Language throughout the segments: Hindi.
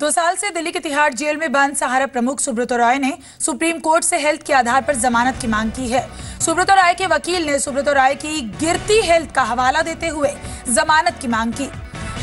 2 साल से दिल्ली के तिहाड़ जेल में बंद सहारा प्रमुख सुब्रत रॉय ने सुप्रीम कोर्ट से हेल्थ के आधार पर जमानत की मांग की है। सुब्रत रॉय के वकील ने सुब्रत रॉय की गिरती हेल्थ का हवाला देते हुए जमानत की मांग की।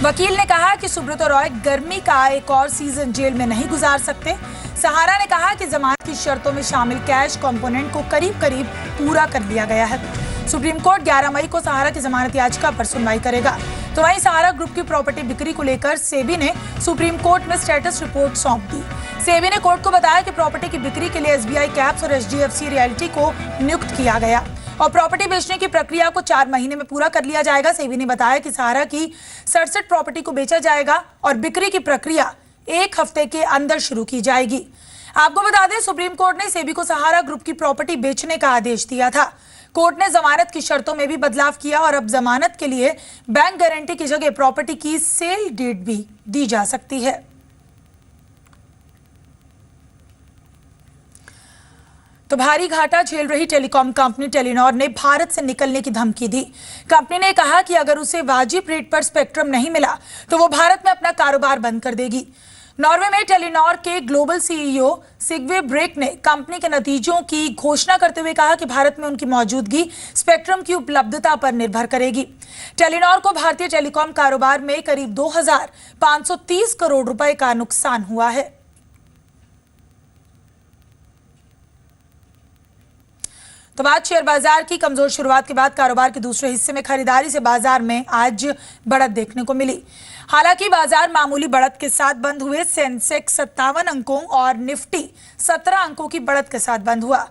वकील ने कहा कि सुब्रत रॉय गर्मी का एक और सीजन जेल में नहीं गुजार सकते। सहारा ने कहा कि जमानत की शर्तों में शामिल कैश कंपोनेंट को करीब करीब पूरा कर लिया गया है। सुप्रीम कोर्ट 11 मई को सहारा की जमानत याचिका पर सुनवाई करेगा। तो वहीं सहारा ग्रुप की प्रॉपर्टी बिक्री को लेकर सेबी ने सुप्रीम कोर्ट में स्टेटस रिपोर्ट सौंप दी। सेबी ने कोर्ट को बताया कि प्रॉपर्टी की बिक्री के लिए एसबीआई कैप्स और एचडीएफसी रियल्टी को नियुक्त किया गया और प्रॉपर्टी बेचने की प्रक्रिया को 4 महीने में पूरा कर लिया जाएगा। सेबी ने बताया कि सहारा की 67 प्रॉपर्टी को बेचा जाएगा और बिक्री की प्रक्रिया 1 हफ्ते के अंदर शुरू की जाएगी। आपको बता दें, सुप्रीम कोर्ट ने सेबी को सहारा ग्रुप की प्रॉपर्टी बेचने का आदेश दिया था। कोर्ट ने जमानत की शर्तों में भी बदलाव किया और अब जमानत के लिए बैंक गारंटी की जगह प्रॉपर्टी की सेल डीड भी दी जा सकती है। तो भारी घाटा झेल रही टेलीकॉम कंपनी टेलीनॉर ने भारत से निकलने की धमकी दी। कंपनी ने कहा कि अगर उसे वाजिब रेट पर स्पेक्ट्रम नहीं मिला तो वो भारत में अपना कारोबार बंद कर देगी। नॉर्वे में टेलीनॉर के ग्लोबल सीईओ सिग्वे ब्रेक ने कंपनी के नतीजों की घोषणा करते हुए कहा कि भारत में उनकी मौजूदगी स्पेक्ट्रम की उपलब्धता पर निर्भर करेगी। टेलीनॉर को भारतीय टेलीकॉम कारोबार में करीब 2530 करोड़ रुपए का नुकसान हुआ है। तो बात शेयर बाजार की कमजोर शुरुआत के बाद कारोबार के दूसरे हिस्से में खरीदारी से बाजार में आज बढ़त देखने को मिली। हालांकि बाजार मामूली बढ़त के साथ बंद हुए। सेंसेक्स 57 अंकों और निफ्टी 17 अंकों की बढ़त के साथ बंद हुआ।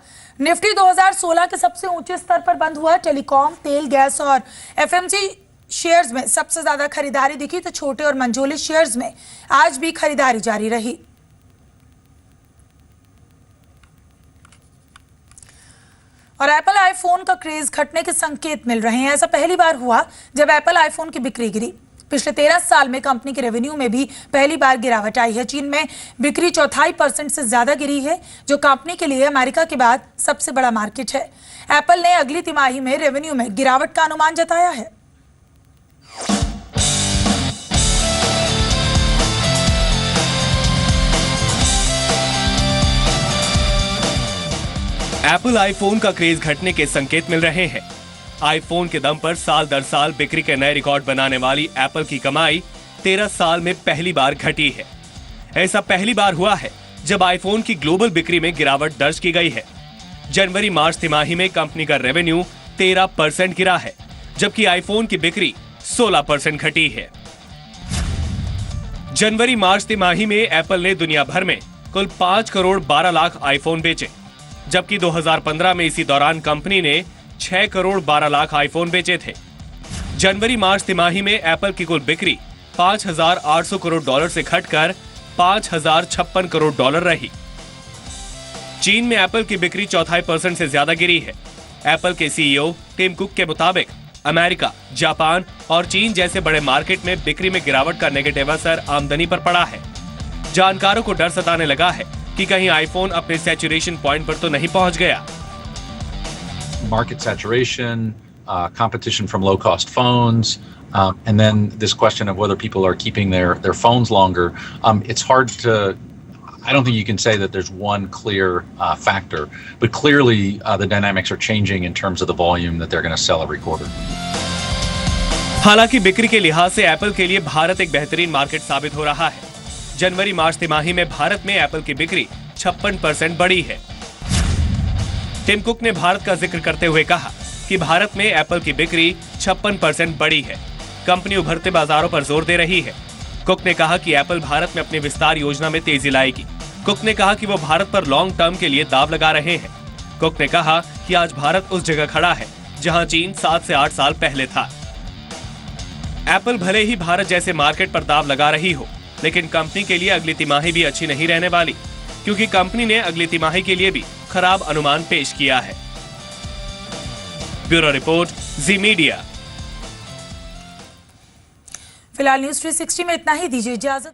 निफ्टी 2016 के सबसे ऊंचे स्तर पर बंद हुआ। टेलीकॉम, तेल, गैस और एफएमसी शेयर्स में सबसे ज्यादा खरीदारी दिखी तो छोटे और मंझोले शेयर्स में आज भी खरीदारी जारी रही। और एप्पल आईफोन का क्रेज घटने के संकेत मिल रहे हैं। ऐसा पहली बार हुआ जब एप्पल आईफोन की बिक्री गिरी। पिछले 13 साल में कंपनी के रेवेन्यू में भी पहली बार गिरावट आई है। चीन में बिक्री 4.5% से ज्यादा गिरी है, जो कंपनी के लिए अमेरिका के बाद सबसे बड़ा मार्केट है। एप्पल ने अगली तिमाही में रेवेन्यू में गिरावट का अनुमान जताया है। एप्पल आईफोन का क्रेज घटने के संकेत मिल रहे हैं। आईफोन के दम पर साल दर साल बिक्री के नए रिकॉर्ड बनाने वाली एप्पल की कमाई 13 साल में पहली बार घटी है। ऐसा पहली बार हुआ है जब आईफोन की ग्लोबल बिक्री में गिरावट दर्ज की गई है। जनवरी मार्च तिमाही में कंपनी का रेवेन्यू 13% गिरा है, जबकि आईफोन की बिक्री 16% घटी है। जनवरी मार्च तिमाही में एप्पल ने दुनिया भर में कुल 5 करोड़ 12 लाख आईफोन बेचे, जबकि 2015 में इसी दौरान कंपनी ने 6 करोड़ 12 लाख आईफोन बेचे थे। जनवरी मार्च तिमाही में एप्पल की कुल बिक्री $5,800 करोड़ से घटकर $5,056 करोड़ रही। चीन में एप्पल की बिक्री 4.5% से ज्यादा गिरी है। एप्पल के सीईओ टिम कुक के मुताबिक अमेरिका, जापान और चीन जैसे बड़े मार्केट में बिक्री में गिरावट का नेगेटिव असर आमदनी पर पड़ा है। जानकारों को डर सताने लगा है कि कहीं आईफोन अपने सैचुरेशन पॉइंट पर तो नहीं पहुंच गया। Market saturation, competition from low-cost phones, and then this question of whether people are keeping their phones longer. It's hard to. I don't think you can say that there's one clear factor, but clearly the dynamics are changing in terms of the volume that they're going to sell every quarter. हालांकि बिक्री के लिहाज से एप्पल के लिए भारत एक बेहतरीन मार्केट साबित हो रहा है। जनवरी मार्च तिमाही में भारत में एप्पल की बिक्री 56% बढ़ी है। टिम कुक ने भारत का जिक्र करते हुए कहा कि भारत में एप्पल की बिक्री 56% बढ़ी है। कंपनी उभरते बाजारों पर जोर दे रही है। कुक ने कहा कि एप्पल भारत में अपनी विस्तार योजना में तेजी लाएगी। कुक ने कहा कि वो भारत पर लॉन्ग टर्म के लिए दाव लगा रहे हैं। कुक ने कहा कि आज भारत उस जगह खड़ा है जहां चीन 7 से 8 साल पहले था। एप्पल भले ही भारत जैसे मार्केट पर दाव लगा रही हो, लेकिन कंपनी के लिए अगली तिमाही भी अच्छी नहीं रहने वाली, क्योंकि कंपनी ने अगली तिमाही के लिए भी खराब अनुमान पेश किया है। ब्यूरो रिपोर्ट, जी मीडिया। फिलहाल न्यूज़ 360 में इतना ही। दीजिए इजाजत।